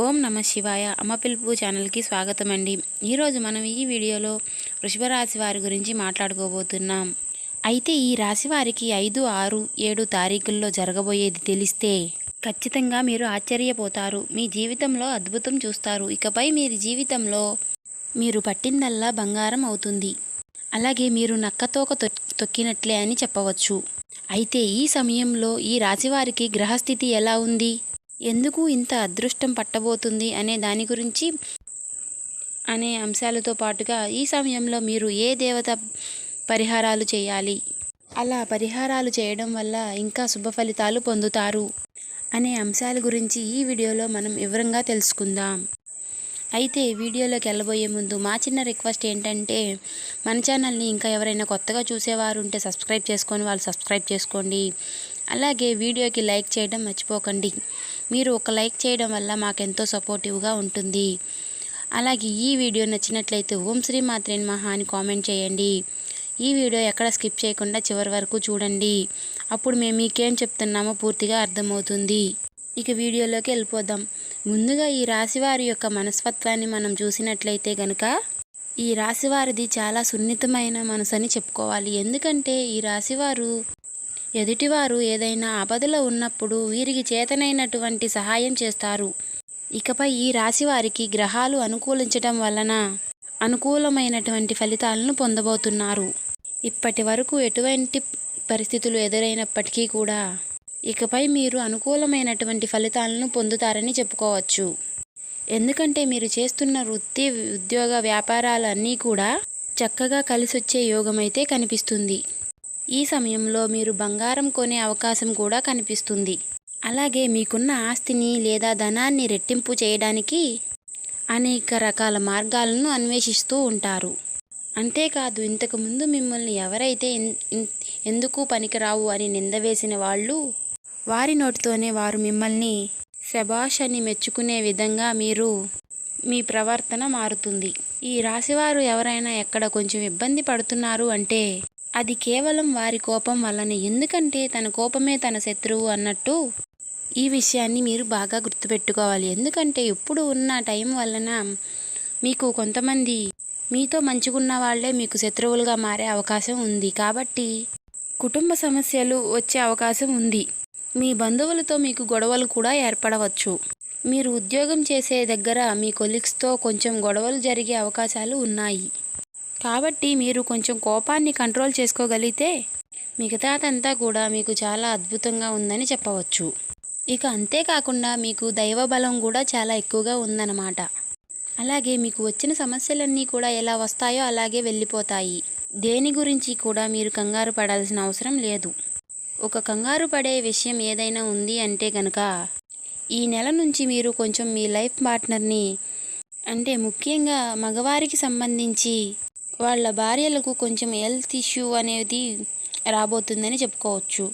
ఓం నమ శివాయ. అమ్మ పిలుపు ఛానల్కి స్వాగతం అండి. ఈరోజు మనం ఈ వీడియోలో వృషభ రాశి వారి గురించి మాట్లాడుకోబోతున్నాం. అయితే ఈ రాశి వారికి 5, 6, 7 తారీఖుల్లో జరగబోయేది తెలిస్తే ఖచ్చితంగా మీరు ఆశ్చర్యపోతారు. మీ జీవితంలో అద్భుతం చూస్తారు. ఇకపై మీరు జీవితంలో మీరు పట్టిందల్లా బంగారం అవుతుంది. అలాగే మీరు నక్కతోక తొక్కినట్లే అని చెప్పవచ్చు. అయితే ఈ సమయంలో ఈ రాశివారికి గ్రహస్థితి ఎలా ఉంది, ఎందుకు ఇంత అదృష్టం పట్టబోతుంది అనే దాని గురించి అనే అంశాలతో పాటుగా ఈ సమయంలో మీరు ఏ దేవత పరిహారాలు చేయాలి, అలా పరిహారాలు చేయడం వల్ల ఇంకా శుభ ఫలితాలు పొందుతారు అనే అంశాల గురించి ఈ వీడియోలో మనం వివరంగా తెలుసుకుందాం. అయితే వీడియోలోకి వెళ్ళబోయే ముందు మా చిన్న రిక్వెస్ట్ ఏంటంటే, మన ఛానల్ని ఇంకా ఎవరైనా కొత్తగా చూసేవారు ఉంటే సబ్స్క్రైబ్ చేసుకొని వాళ్ళు సబ్స్క్రైబ్ చేసుకోండి. అలాగే వీడియోకి లైక్ చేయడం మర్చిపోకండి. మీరు ఒక లైక్ చేయడం వల్ల మాకెంతో సపోర్టివ్గా ఉంటుంది. అలాగే ఈ వీడియో నచ్చినట్లయితే ఓం శ్రీ మాత్రే నమః అని కామెంట్ చేయండి. ఈ వీడియో ఎక్కడ స్కిప్ చేయకుండా చివరి వరకు చూడండి. అప్పుడు మేము మీకేం చెప్తున్నామో పూర్తిగా అర్థమవుతుంది. ఇక వీడియోలోకి వెళ్ళిపోదాం. ముందుగా ఈ రాశివారి యొక్క మనస్తత్వాన్ని మనం చూసినట్లయితే గనుక ఈ రాశివారిది చాలా సున్నితమైన మనసు అని చెప్పుకోవాలి. ఎందుకంటే ఈ రాశివారు ఎదుటివారు ఏదైనా ఆపదలో ఉన్నప్పుడు వీరికి చేతనైనటువంటి సహాయం చేస్తారు. ఇకపై ఈ రాశివారికి గ్రహాలు అనుకూలించడం వలన అనుకూలమైనటువంటి ఫలితాలను పొందబోతున్నారు. ఇప్పటి వరకు ఎటువంటి పరిస్థితులు ఎదురైనప్పటికీ కూడా ఇకపై మీరు అనుకూలమైనటువంటి ఫలితాలను పొందుతారని చెప్పుకోవచ్చు. ఎందుకంటే మీరు చేస్తున్న వృత్తి, ఉద్యోగ, వ్యాపారాలన్నీ కూడా చక్కగా కలిసొచ్చే యోగం అయితే కనిపిస్తుంది. ఈ సమయంలో మీరు బంగారం కొనే అవకాశం కూడా కనిపిస్తుంది. అలాగే మీకున్న ఆస్తిని లేదా ధనాన్ని రెట్టింపు చేయడానికి అనేక రకాల మార్గాలను అన్వేషిస్తూ ఉంటారు. అంతేకాదు, ఇంతకుముందు మిమ్మల్ని ఎవరైతే ఎందుకు పనికిరావు అని నిందవేసిన వాళ్ళు, వారి నోటితోనే వారు మిమ్మల్ని శభాష్ అని మెచ్చుకునే విధంగా మీ ప్రవర్తన మారుతుంది. ఈ రాశివారు ఎవరైనా ఎక్కడ కొంచెం ఇబ్బంది పడుతున్నారు అంటే అది కేవలం వారి కోపం వల్లనే. ఎందుకంటే తన కోపమే తన శత్రువు అన్నట్టు ఈ విషయాన్ని మీరు బాగా గుర్తుపెట్టుకోవాలి. ఎందుకంటే ఇప్పుడు ఉన్న టైం వలన మీకు కొంతమంది మీతో మంచిగున్న వాళ్ళే మీకు శత్రువులుగా మారే అవకాశం ఉంది. కాబట్టి కుటుంబ సమస్యలు వచ్చే అవకాశం ఉంది. మీ బంధువులతో మీకు గొడవలు కూడా ఏర్పడవచ్చు. మీరు ఉద్యోగం చేసే దగ్గర మీ కొలీగ్స్తో కొంచెం గొడవలు జరిగే అవకాశాలు ఉన్నాయి. కాబట్టి మీరు కొంచెం కోపాన్ని కంట్రోల్ చేసుకోగలిగితే మిగతాదంతా కూడా మీకు చాలా అద్భుతంగా ఉందని చెప్పవచ్చు. ఇక అంతేకాకుండా మీకు దైవ బలం కూడా చాలా ఎక్కువగా ఉందన్నమాట. అలాగే మీకు వచ్చిన సమస్యలన్నీ కూడా ఎలా వస్తాయో అలాగే వెళ్ళిపోతాయి. దేని గురించి కూడా మీరు కంగారు పడాల్సిన అవసరం లేదు. ఒక కంగారు పడే విషయం ఏదైనా ఉంది అంటే కనుక ఈ నెల నుంచి మీరు కొంచెం మీ లైఫ్ పార్ట్నర్ని, అంటే ముఖ్యంగా మగవారికి సంబంధించి వాళ్ళ భార్యలకు కొంచెం హెల్త్ ఇష్యూ అనేది రాబోతుందని చెప్పుకోవచ్చు.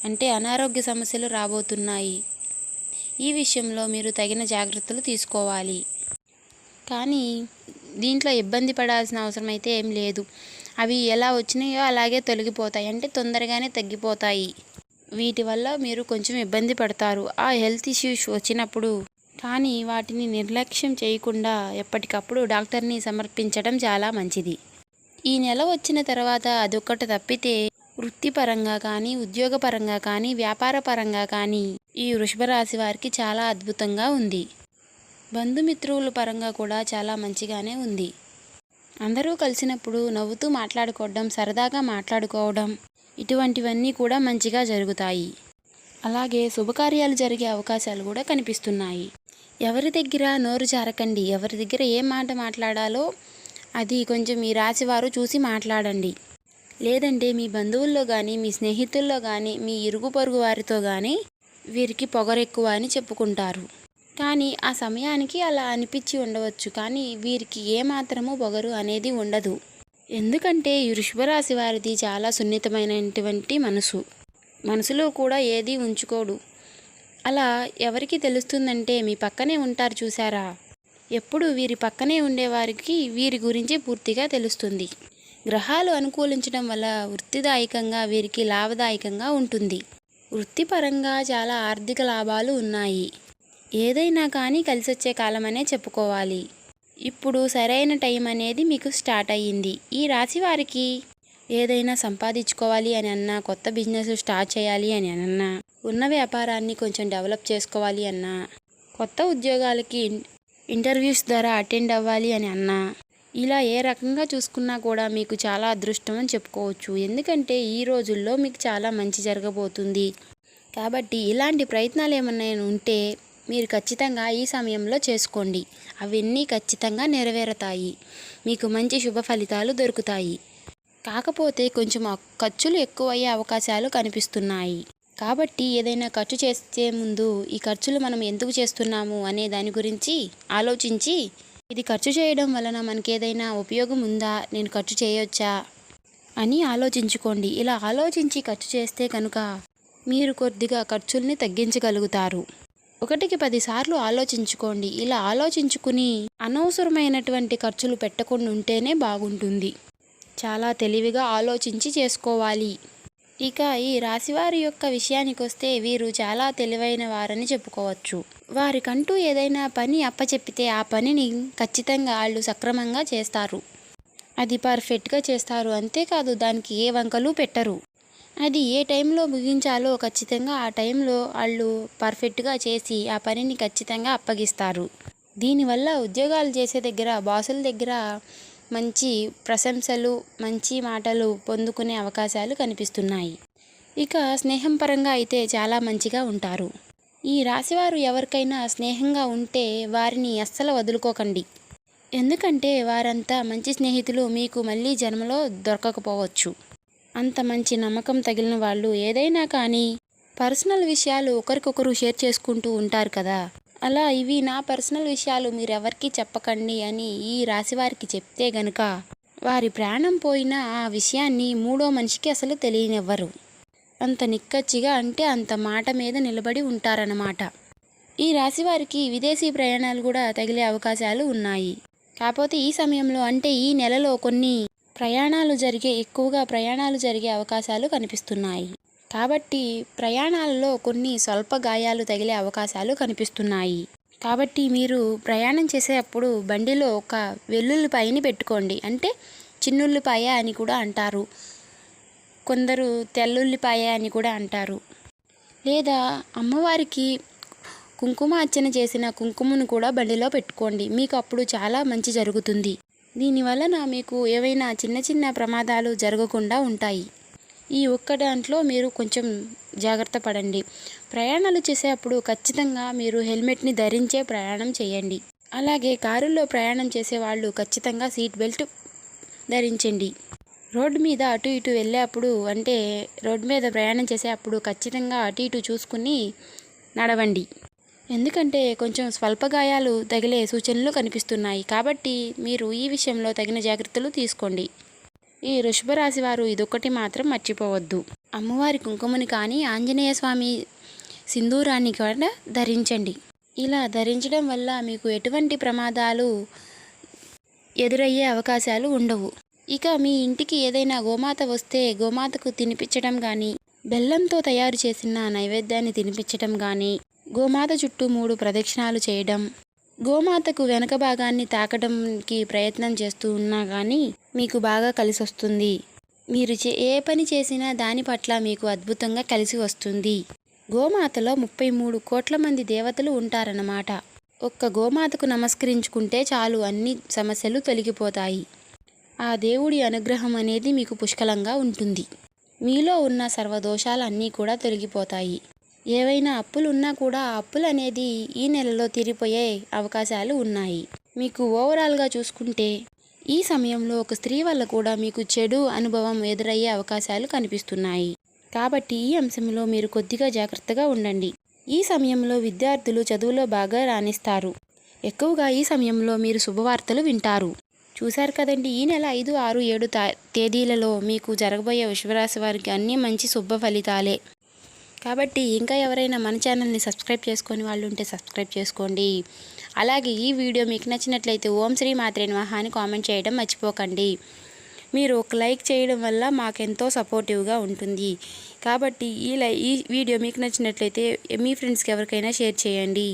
అంటే అనారోగ్య సమస్యలు రాబోతున్నాయి. ఈ విషయంలో మీరు తగిన జాగ్రత్తలు తీసుకోవాలి. కానీ దీంట్లో ఇబ్బంది పడాల్సిన అవసరం అయితే ఏం లేదు. అవి ఎలా వచ్చినాయో అలాగే తొలగిపోతాయి, అంటే తొందరగానే తగ్గిపోతాయి. వీటి వల్ల మీరు కొంచెం ఇబ్బంది పడతారు ఆ హెల్త్ ఇష్యూస్ వచ్చినప్పుడు. కానీ వాటిని నిర్లక్ష్యం చేయకుండా ఎప్పటికప్పుడు డాక్టర్ని సమర్పించడం చాలా మంచిది. ఈ నెల వచ్చిన తర్వాత అదొక్కటి తప్పితే వృత్తిపరంగా కానీ, ఉద్యోగపరంగా కానీ, వ్యాపార పరంగా కానీ ఈ వృషభ రాశి వారికి చాలా అద్భుతంగా ఉంది. బంధుమిత్రుల పరంగా కూడా చాలా మంచిగానే ఉంది. అందరూ కలిసినప్పుడు నవ్వుతూ మాట్లాడుకోవడం, సరదాగా మాట్లాడుకోవడం, ఇటువంటివన్నీ కూడా మంచిగా జరుగుతాయి. అలాగే శుభకార్యాలు జరిగే అవకాశాలు కూడా కనిపిస్తున్నాయి. ఎవరి దగ్గర నోరు జారకండి. ఎవరి దగ్గర ఏ మాట మాట్లాడాలో అది కొంచెం ఈ రాశివారు చూసి మాట్లాడండి. లేదంటే మీ బంధువుల్లో కానీ, మీ స్నేహితుల్లో కానీ, మీ ఇరుగు పొరుగు వారితో కానీ వీరికి పొగరెక్కువ అని చెప్పుకుంటారు. కానీ ఆ సమయానికి అలా అనిపించి ఉండవచ్చు. కానీ వీరికి ఏమాత్రమూ పొగరు అనేది ఉండదు. ఎందుకంటే ఈ వృషభరాశి వారిది చాలా సున్నితమైనటువంటి మనసులో కూడా ఏది ఉంచుకోడు. అలా ఎవరికి తెలుస్తుందంటే మీ పక్కనే ఉంటారు చూసారా, ఎప్పుడు వీరి పక్కనే ఉండేవారికి వీరి గురించి పూర్తిగా తెలుస్తుంది. గ్రహాలు అనుకూలించడం వల్ల వృత్తిదాయకంగా వీరికి లాభదాయకంగా ఉంటుంది. వృత్తిపరంగా చాలా ఆర్థిక లాభాలు ఉన్నాయి. ఏదైనా కానీ కలిసొచ్చే కాలమనే చెప్పుకోవాలి. ఇప్పుడు సరైన టైం అనేది మీకు స్టార్ట్ అయ్యింది. ఈ రాశి వారికి ఏదైనా సంపాదించుకోవాలి అని అన్నా, కొత్త బిజినెస్ స్టార్ట్ చేయాలి అని అన్నా, ఉన్న వ్యాపారాన్ని కొంచెం డెవలప్ చేసుకోవాలి అన్నా, కొత్త ఉద్యోగాలకి ఇంటర్వ్యూస్ ద్వారా అటెండ్ అవ్వాలి అని అన్నా, ఇలా ఏ రకంగా చూసుకున్నా కూడా మీకు చాలా అదృష్టం అని చెప్పుకోవచ్చు. ఎందుకంటే ఈ రోజుల్లో మీకు చాలా మంచి జరగబోతుంది. కాబట్టి ఇలాంటి ప్రయత్నాలు ఏమన్నా ఉంటే మీరు ఖచ్చితంగా ఈ సమయంలో చేసుకోండి. అవన్నీ ఖచ్చితంగా నెరవేరుతాయి. మీకు మంచి శుభ ఫలితాలు దొరుకుతాయి. కాకపోతే కొంచెం ఖర్చులు ఎక్కువయ్యే అవకాశాలు కనిపిస్తున్నాయి. కాబట్టి ఏదైనా ఖర్చు చేసే ముందు ఈ ఖర్చులు మనం ఎందుకు చేస్తున్నాము అనే దాని గురించి ఆలోచించి, ఇది ఖర్చు చేయడం వలన మనకి ఏదైనా ఉపయోగం ఉందా, నేను ఖర్చు చేయొచ్చా అని ఆలోచించుకోండి. ఇలా ఆలోచించి ఖర్చు చేస్తే కనుక మీరు కొద్దిగా ఖర్చుల్ని తగ్గించగలుగుతారు. 1కి 10 సార్లు ఆలోచించుకోండి. ఇలా ఆలోచించుకుని అనవసరమైనటువంటి ఖర్చులు పెట్టకుండా ఉంటేనే బాగుంటుంది. చాలా తెలివిగా ఆలోచించి చేసుకోవాలి. ఇక ఈ రాశివారి యొక్క విషయానికి వస్తే వీరు చాలా తెలివైన వారని చెప్పుకోవచ్చు. వారికంటూ ఏదైనా పని అప్పచెప్పితే ఆ పనిని ఖచ్చితంగా వాళ్ళు సక్రమంగా చేస్తారు. అది పర్ఫెక్ట్గా చేస్తారు. అంతేకాదు దానికి ఏ వంకలు పెట్టరు. అది ఏ టైంలో ముగించాలో ఖచ్చితంగా ఆ టైంలో వాళ్ళు పర్ఫెక్ట్గా చేసి ఆ పనిని ఖచ్చితంగా అప్పగిస్తారు. దీనివల్ల ఉద్యోగాలు చేసే దగ్గర, బాసుల దగ్గర మంచి ప్రశంసలు, మంచి మాటలు పొందుకునే అవకాశాలు కనిపిస్తున్నాయి. ఇక స్నేహం పరంగా అయితే చాలా మంచిగా ఉంటారు. ఈ రాశివారు ఎవరికైనా స్నేహంగా ఉంటే వారిని అస్సలు వదులుకోకండి. ఎందుకంటే వారంతా మంచి స్నేహితులు మీకు మళ్ళీ జన్మలో దొరకకపోవచ్చు. అంత మంచి నమ్మకం తగిలిన వాళ్ళు ఏదైనా కానీ పర్సనల్ విషయాలు ఒకరికొకరు షేర్ చేసుకుంటూ ఉంటారు కదా, అలా ఇవి నా పర్సనల్ విషయాలు మీరెవరికి చెప్పకండి అని ఈ రాశివారికి చెప్తే గనుక వారి ప్రాణం పోయినా ఆ విషయాన్ని మూడో మనిషికి అసలు తెలియనివ్వరు. అంత నిక్కచ్చిగా, అంటే అంత మాట మీద నిలబడి ఉంటారన్నమాట. ఈ రాశివారికి విదేశీ ప్రయాణాలు కూడా తగిలే అవకాశాలు ఉన్నాయి. కాకపోతే ఈ సమయంలో, అంటే ఈ నెలలో కొన్ని ఎక్కువగా ప్రయాణాలు జరిగే అవకాశాలు కనిపిస్తున్నాయి. కాబట్టి ప్రయాణాలలో కొన్ని స్వల్ప గాయాలు తగిలే అవకాశాలు కనిపిస్తున్నాయి. కాబట్టి మీరు ప్రయాణం చేసేటప్పుడు బండిలో ఒక వెల్లుల్లిపాయని పెట్టుకోండి. అంటే చిన్నుల్లిపాయ అని కూడా అంటారు, కొందరు తెల్లుల్లిపాయ అని కూడా అంటారు. లేదా అమ్మవారికి కుంకుమ అర్చన చేసిన కుంకుమను కూడా బండిలో పెట్టుకోండి. మీకు అప్పుడు చాలా మంచి జరుగుతుంది. దీనివలన మీకు ఏవైనా చిన్న చిన్న ప్రమాదాలు జరగకుండా ఉంటాయి. ఈ ఒక్క దాంట్లో మీరు కొంచెం జాగ్రత్త పడండి. ప్రయాణాలు చేసేటప్పుడు ఖచ్చితంగా మీరు హెల్మెట్ని ధరించే ప్రయాణం చేయండి. అలాగే కారులో ప్రయాణం చేసేవాళ్ళు ఖచ్చితంగా సీట్ బెల్ట్ ధరించండి. రోడ్డు మీద అటు ఇటు వెళ్ళేప్పుడు, అంటే రోడ్డు మీద ప్రయాణం చేసేటప్పుడు ఖచ్చితంగా అటు ఇటు చూసుకుని నడవండి. ఎందుకంటే కొంచెం స్వల్ప గాయాలు తగిలే సూచనలు కనిపిస్తున్నాయి. కాబట్టి మీరు ఈ విషయంలో తగిన జాగ్రత్తలు తీసుకోండి. ఈ వృషభ రాశి వారు ఇదొక్కటి మాత్రం మర్చిపోవద్దు. అమ్మవారి కుంకుమని కానీ, ఆంజనేయ స్వామి సింధూరాన్ని కూడా ధరించండి. ఇలా ధరించడం వల్ల మీకు ఎటువంటి ప్రమాదాలు ఎదురయ్యే అవకాశాలు ఉండవు. ఇక మీ ఇంటికి ఏదైనా గోమాత వస్తే గోమాతకు తినిపించడం కానీ, బెల్లంతో తయారు చేసిన నైవేద్యాన్ని తినిపించడం కానీ, గోమాత చుట్టూ 3 ప్రదక్షిణాలు చేయడం, గోమాతకు వెనక భాగాన్ని తాకడానికి ప్రయత్నం చేస్తూ ఉన్నా కానీ మీకు బాగా కలిసి వస్తుంది. మీరు ఏ పని చేసినా దాని పట్ల మీకు అద్భుతంగా కలిసి వస్తుంది. గోమాతలో 33 కోట్ల మంది దేవతలు ఉంటారన్నమాట. ఒక్క గోమాతకు నమస్కరించుకుంటే చాలు, అన్ని సమస్యలు తొలగిపోతాయి. ఆ దేవుడి అనుగ్రహం అనేది మీకు పుష్కలంగా ఉంటుంది. మీలో ఉన్న సర్వదోషాలు అన్నీ కూడా తొలగిపోతాయి. ఏవైనా అప్పులు ఉన్నా కూడా ఆ అప్పులు అనేది ఈ నెలలో తీరిపోయే అవకాశాలు ఉన్నాయి. మీకు ఓవరాల్గా చూసుకుంటే ఈ సమయంలో ఒక స్త్రీ వల్ల కూడా మీకు చెడు అనుభవం ఎదురయ్యే అవకాశాలు కనిపిస్తున్నాయి. కాబట్టి ఈ అంశంలో మీరు కొద్దిగా జాగ్రత్తగా ఉండండి. ఈ సమయంలో విద్యార్థులు చదువులో బాగా రాణిస్తారు. ఎక్కువగా ఈ సమయంలో మీరు శుభవార్తలు వింటారు. చూశారు కదండి, ఈ నెల 5, 6, 7 తేదీలలో మీకు జరగబోయే వృషభరాశి వారికి అన్నీ మంచి శుభ ఫలితాలే. కాబట్టి ఇంకా ఎవరైనా మన ఛానల్ని సబ్స్క్రైబ్ చేసుకొని వాళ్ళు ఉంటే సబ్స్క్రైబ్ చేసుకోండి. అలాగే ఈ వీడియో మీకు నచ్చినట్లయితే ఓం శ్రీ మాత్రే నమః అని కామెంట్ చేయడం మర్చిపోకండి. మీరు ఒక లైక్ చేయడం వల్ల మాకెంతో సపోర్టివ్గా ఉంటుంది. కాబట్టి ఈ వీడియో మీకు నచ్చినట్లయితే మీ ఫ్రెండ్స్కి ఎవరికైనా షేర్ చేయండి.